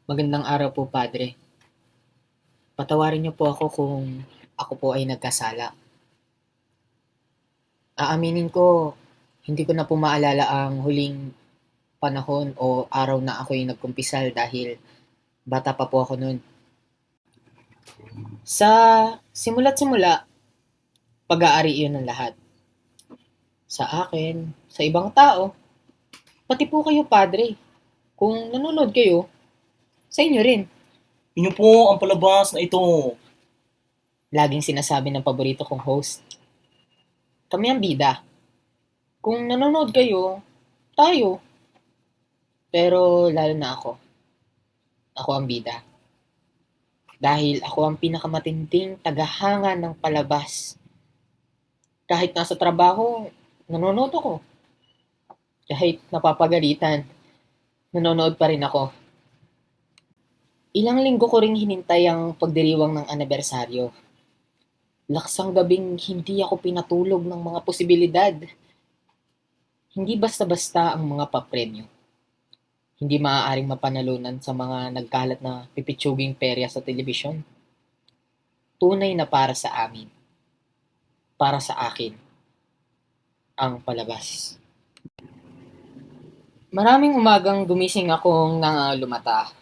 Magandang araw po, Padre. Patawarin niyo po ako kung ako po ay nagkasala. Aaminin ko, hindi ko na po maalala ang huling panahon o araw na ako'y nagkumpisal dahil bata pa po ako noon. Sa simula't simula, pag-aari iyon ng lahat. Sa akin, sa ibang tao, pati po kayo, Padre. Kung nanonood kayo, sa inyo rin. Inyo po ang palabas na ito. Laging sinasabi ng paborito kong host, kami ang bida. Kung nanonood kayo, tayo. Pero lalo na ako. Ako ang bida. Dahil ako ang pinakamatinding tagahanga ng palabas. Kahit nasa trabaho, nanonood ako. Kahit napapagalitan, nanonood pa rin ako. Ilang linggo ko ring hinintay ang pagdiriwang ng anibersaryo. Laksang gabing hindi ako pinatulog ng mga posibilidad. Hindi basta-basta ang mga papremyo. Hindi maaaring mapanalunan sa mga nagkalat na pipitsuging perya sa telebisyon. Tunay na para sa amin. Para sa akin. Ang palabas. Maraming umagang gumising akong nangangalumata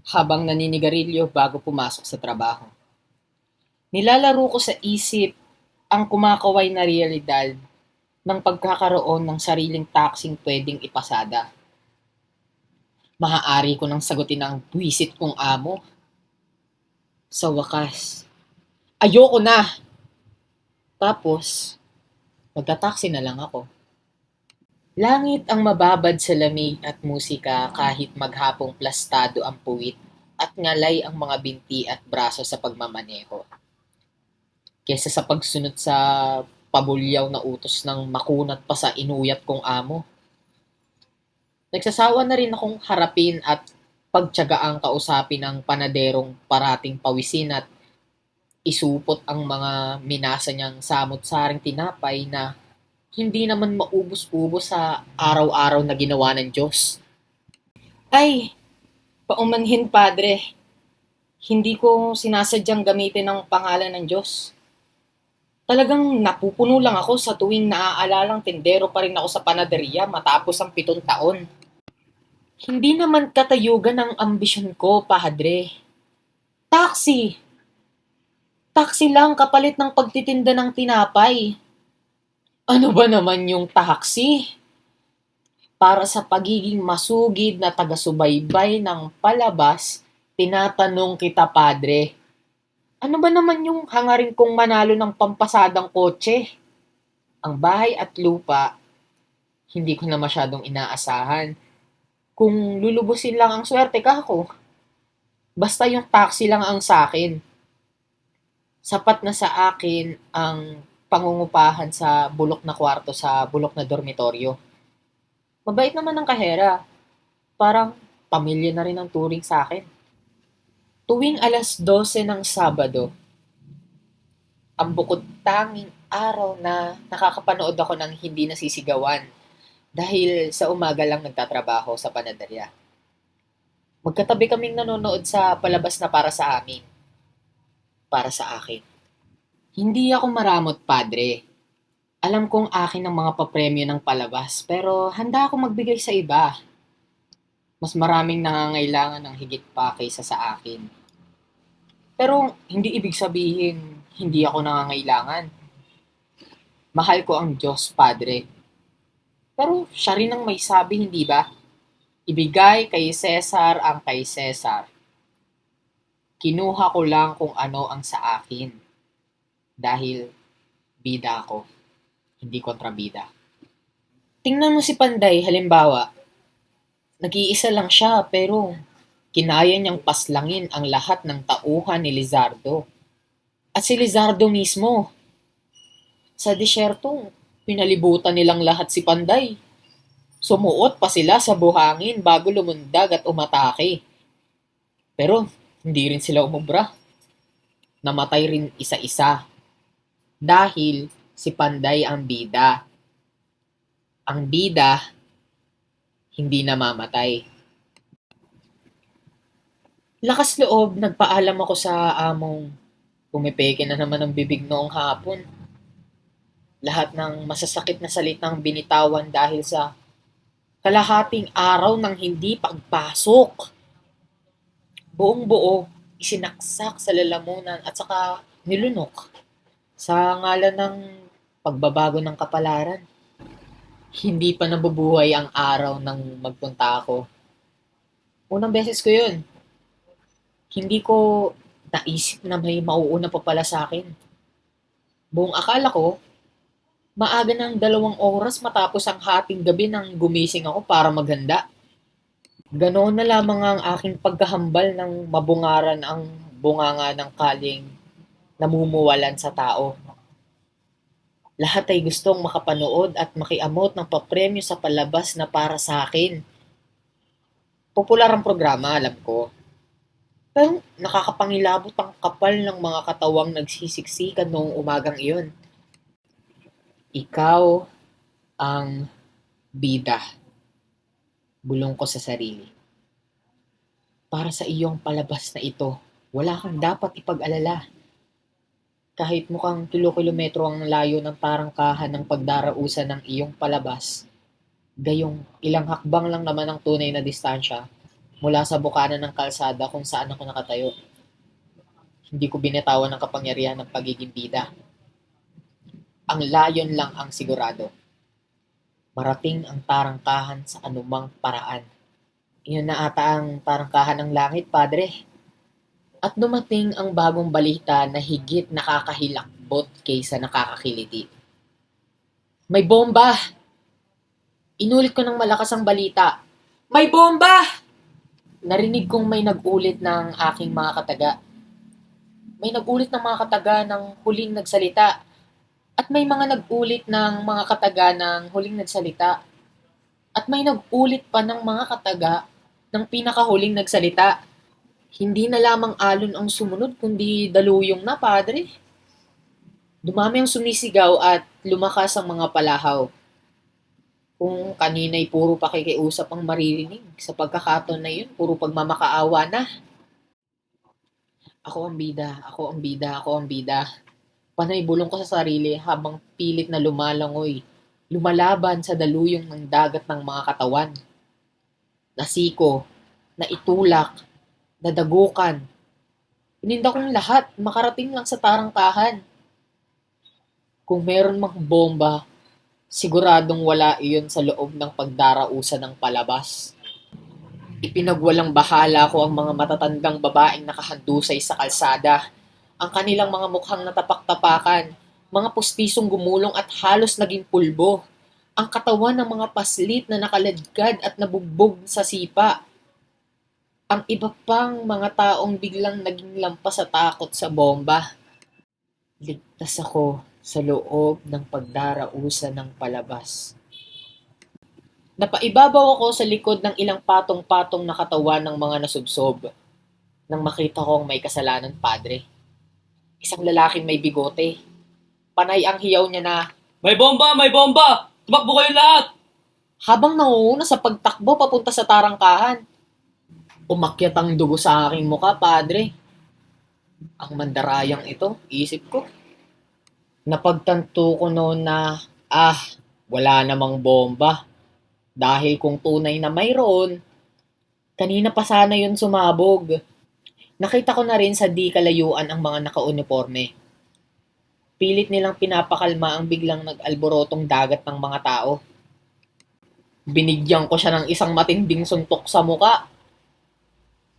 habang naninigarilyo bago pumasok sa trabaho. Nilalaro ko sa isip ang kumakaway na realidad ng pagkakaroon ng sariling taksing pwedeng ipasada. Maaari ko nang sagutin ang buwisit kong amo. Sa wakas, ayoko na! Tapos, magta-taxi na lang ako. Langit ang mababad sa lamig at musika kahit maghapong plastado ang puwit at ngalay ang mga binti at braso sa pagmamaneho. Kesa sa pagsunod sa pabulyaw na utos ng makunat pa sa inuyat kong amo. Nagsasawa na rin akong harapin at pagtiyagaang kausapin ng panaderong parating pawisin at isupot ang mga minasa niyang samot-saring tinapay na hindi naman maubos-ubos sa araw-araw na ginawa ng Diyos. Ay, paumanhin, Padre. Hindi ko sinasadyang gamitin ang pangalan ng Diyos. Talagang napupuno lang ako sa tuwing naaalalang tindero pa rin ako sa panaderia matapos ang 7 taon. Hindi naman katayugan ang ambisyon ko, Padre. Taxi! Taxi lang kapalit ng pagtitinda ng tinapay. Ano ba naman yung taxi? Para sa pagiging masugid na taga-subaybay ng palabas, tinatanong kita, Padre. Ano ba naman yung hangarin kong manalo ng pampasadang kotse? Ang bahay at lupa, hindi ko na masyadong inaasahan. Kung lulubusin lang ang swerte ka ako, basta yung taxi lang ang sakin. Sapat na sa akin ang pangungupahan sa bulok na kwarto sa bulok na dormitoryo. Mabait naman ang kahera. Parang pamilya na rin ang turing sa akin. Tuwing alas 12 ng Sabado, ang bukod tanging araw na nakakapanood ako ng hindi nasisigawan dahil sa umaga lang nagtatrabaho sa panaderya. Magkatabi kaming nanonood sa palabas na para sa amin, para sa akin. Hindi ako maramot, Padre. Alam kong akin ang mga papremyo ng palabas, pero handa ako magbigay sa iba. Mas maraming nangangailangan ng higit pa kaysa sa akin. Pero hindi ibig sabihin hindi ako nangangailangan. Mahal ko ang Diyos, Padre. Pero siya rin ang may sabi, hindi ba? Ibigay kay Cesar ang kay Cesar. Kinuha ko lang kung ano ang sa akin. Dahil bida ako, hindi kontrabida. Tingnan mo si Panday, halimbawa. Nag-iisa lang siya pero kinaya niyang paslangin ang lahat ng tauhan ni Lizardo. At si Lizardo mismo, sa disyerto, pinalibutan nilang lahat si Panday. Sumuot pa sila sa buhangin bago lumundag at umatake. Pero hindi rin sila umubra. Namatay rin isa-isa. Dahil si Panday ang bida. Ang bida, hindi namamatay. Lakas loob, nagpaalam ako sa among pumipeke na naman ang bibig noong hapon. Lahat ng masasakit na salitang binitawan dahil sa kalahating araw ng hindi pagpasok. Buong buo, isinaksak sa lalamunan at saka nilunok sa ngalan ng pagbabago ng kapalaran. Hindi pa nabubuhay ang araw nang magpunta ako. Unang beses ko yun. Hindi ko naisip na may mauuna pa pala sa akin. Buong akala ko, maaga ng 2 oras matapos ang hating gabi nang gumising ako para maghanda. Ganoon na lamang ang aking pagkahambal ng mabungaran ang bunganga ng kaling namumuwalan sa tao. Lahat ay gustong makapanood at makiamot ng papremyo sa palabas na para sa akin. Popular ang programa, alam ko. Pero nakakapangilabot ang kapal ng mga katawang nagsisiksikan noong umagang iyon. Ikaw ang bida, bulong ko sa sarili. Para sa iyong palabas na ito, wala kang dapat ipag-alala. Kahit mukhang kilo-kilometro ang layo ng tarangkahan ng pagdarausan ng iyong palabas, gayong ilang hakbang lang naman ang tunay na distansya mula sa bukana ng kalsada kung saan ako nakatayo. Hindi ko binitawan ng kapangyarihan ng pagiging bida. Ang layon lang ang sigurado. Marating ang tarangkahan sa anumang paraan. Iyon na ata ang tarangkahan ng langit, Padre. At dumating ang bagong balita na higit nakakahilakbot kaysa nakakakiliti. May bomba! Inulit ko ng malakas ang balita. May bomba! Narinig kong may nag-ulit ng aking mga kataga. May nag-ulit ng mga kataga ng huling nagsalita. At may mga nag-ulit ng mga kataga ng huling nagsalita. At may nag-ulit pa ng mga kataga ng pinakahuling nagsalita. Hindi na lamang alon ang sumunod, kundi daluyong na, Padre. Dumami ang sumisigaw at lumakas ang mga palahaw. Kung kanina'y puro pakikiusap ang maririnig, sa pagkakataon na yun, puro pagmamakaawa na. Ako ang bida, ako ang bida, ako ang bida. Panay bulong ko sa sarili habang pilit na lumalangoy, lumalaban sa daluyong ng dagat ng mga katawan. Nasiko, naitulak, nadagukan. Pininda kong lahat, makarating lang sa tarangkahan. Kung meron mang bomba, siguradong wala iyon sa loob ng pagdarausan ng palabas. Ipinagwalang bahala ko ang mga matatandang babaeng nakahandusay sa kalsada, ang kanilang mga mukhang natapak-tapakan, mga pustisong gumulong at halos naging pulbo, ang katawan ng mga paslit na nakaladkad at nabugbog sa sipa, ang iba pang mga taong biglang naging lampas sa takot sa bomba. Ligtas ako sa loob ng pagdarausan ng palabas. Napaibabaw ako sa likod ng ilang patong-patong na katawan ng mga nasubsob nang makita kong may kasalanan, Padre. Isang lalaking may bigote. Panay ang hiyaw niya na, May bomba! May bomba! Tumakbo kayo lahat! habang nanguuna sa pagtakbo papunta sa tarangkahan. Umakyat ang dugo sa aking muka, Padre. Ang mandarayang ito, isip ko. Napagtanto ko noon na, wala namang bomba. Dahil kung tunay na mayroon, kanina pa sana yun sumabog. Nakita ko na rin sa di kalayuan ang mga nakauniforme. Pilit nilang pinapakalma ang biglang nag-alborotong dagat ng mga tao. Binigyan ko siya ng isang matinding suntok sa muka.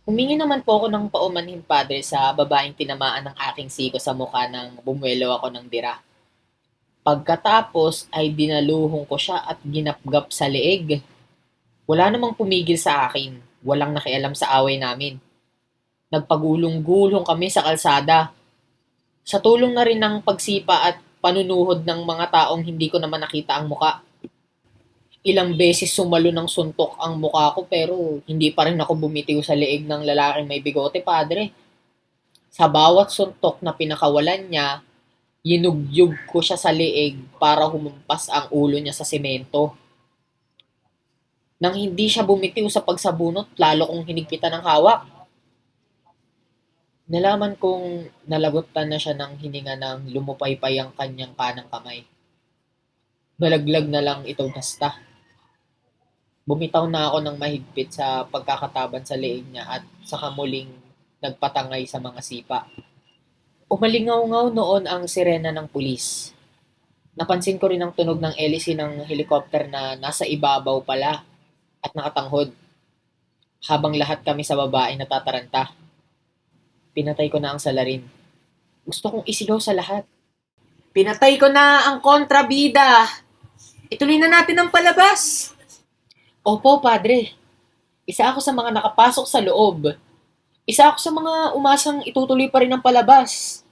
Humingi naman po ako ng paumanhin, Padre, sa babaeng tinamaan ng aking siko sa muka nang bumuelo ako ng dira. Pagkatapos ay dinaluhong ko siya at ginapgap sa leeg. Wala namang pumigil sa akin. Walang nakialam sa away namin. Nagpagulong-gulong kami sa kalsada. Sa tulong na rin ng pagsipa at panunuhod ng mga taong hindi ko naman nakita ang muka. Ilang beses sumalo ng suntok ang muka ko pero hindi pa rin ako bumitiw sa leeg ng lalaking may bigote, Padre. Sa bawat suntok na pinakawalan niya, yinugyug ko siya sa leeg para humumpas ang ulo niya sa semento. Nang hindi siya bumitiw sa pagsabunot, lalo kong hinigpitan ng hawak. Nalaman kong nalagutan na siya ng hininga ng lumupaypay ang kanyang kanang kamay. Balaglag na lang itong nasta. Bumitaw na ako ng mahigpit sa pagkakataban sa leeg niya at saka muling nagpatangay sa mga sipa. Umalingaw-ngaw noon ang sirena ng pulis. Napansin ko rin ang tunog ng hélice ng helicopter na nasa ibabaw pala at nakatanghod, habang lahat kami sa baba ay natataranta. Pinatay ko na ang salarin. Gusto kong isigaw sa lahat. Pinatay ko na ang kontrabida! Ituloy na natin ang palabas! Opo, padre. Isa ako sa mga nakapasok sa loob. Isa ako sa mga umasang itutuloy pa rin ang palabas.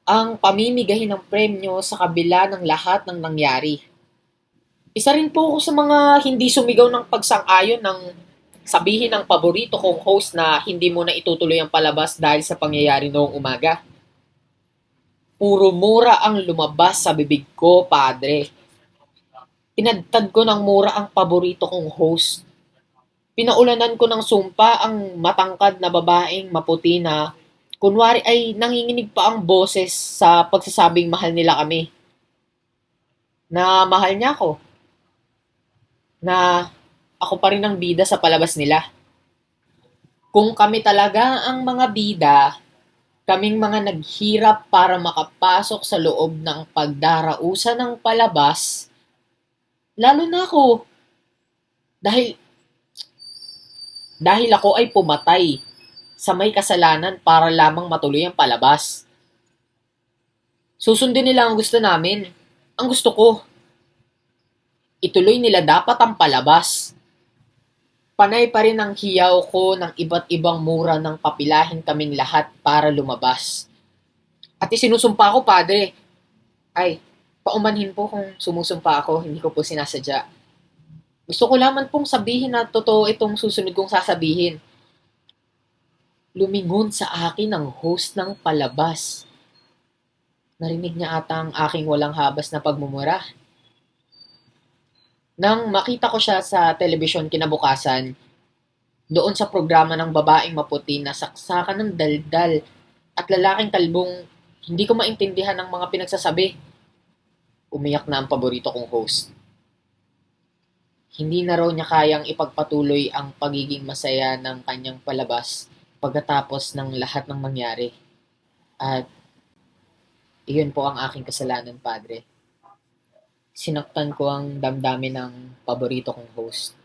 Ang pamimigahin ng premyo sa kabila ng lahat ng nangyari. Isa rin po ako sa mga hindi sumigaw ng pagsang-ayon ng sabihin ng paborito kong host na hindi mo na itutuloy ang palabas dahil sa pangyayari noong umaga. Puro mura ang lumabas sa bibig ko, padre. Pinadtad ko ng mura ang paborito kong host. Pinaulanan ko ng sumpa ang matangkad na babaeng maputi na kunwari ay nanginginig pa ang boses sa pagsasabing mahal nila kami. Na mahal niya ako. Na ako pa rin ang bida sa palabas nila. Kung kami talaga ang mga bida, kaming mga naghirap para makapasok sa loob ng pagdarausan ng palabas, lalo na ako. Dahil, dahil ako ay pumatay sa may kasalanan para lamang matuloy ang palabas. Susundin nila ang gusto namin. Ang gusto ko, ituloy nila dapat ang palabas. Panay pa rin ang hiyaw ko ng iba't ibang mura ng papilahin kaming lahat para lumabas. At isinusumpa ko, padre. Ay, paumanhin po kung sumusumpa ako, hindi ko po sinasadya. Gusto ko lamang pong sabihin na totoo itong susunod kong sasabihin. Lumingon sa akin ang host ng palabas. Narinig niya ata ang aking walang habas na pagmumura. Nang makita ko siya sa telebisyon kinabukasan, doon sa programa ng babaeng maputi na saksakan ng daldal at lalaking kalbong hindi ko maintindihan ang mga pinagsasabi, umiyak na ang paborito kong host. Hindi na raw niya kayang ipagpatuloy ang pagiging masaya ng kanyang palabas pagkatapos ng lahat ng mangyari. At iyon po ang aking kasalanan, padre. Sinaktan ko ang damdamin ng paborito kong host.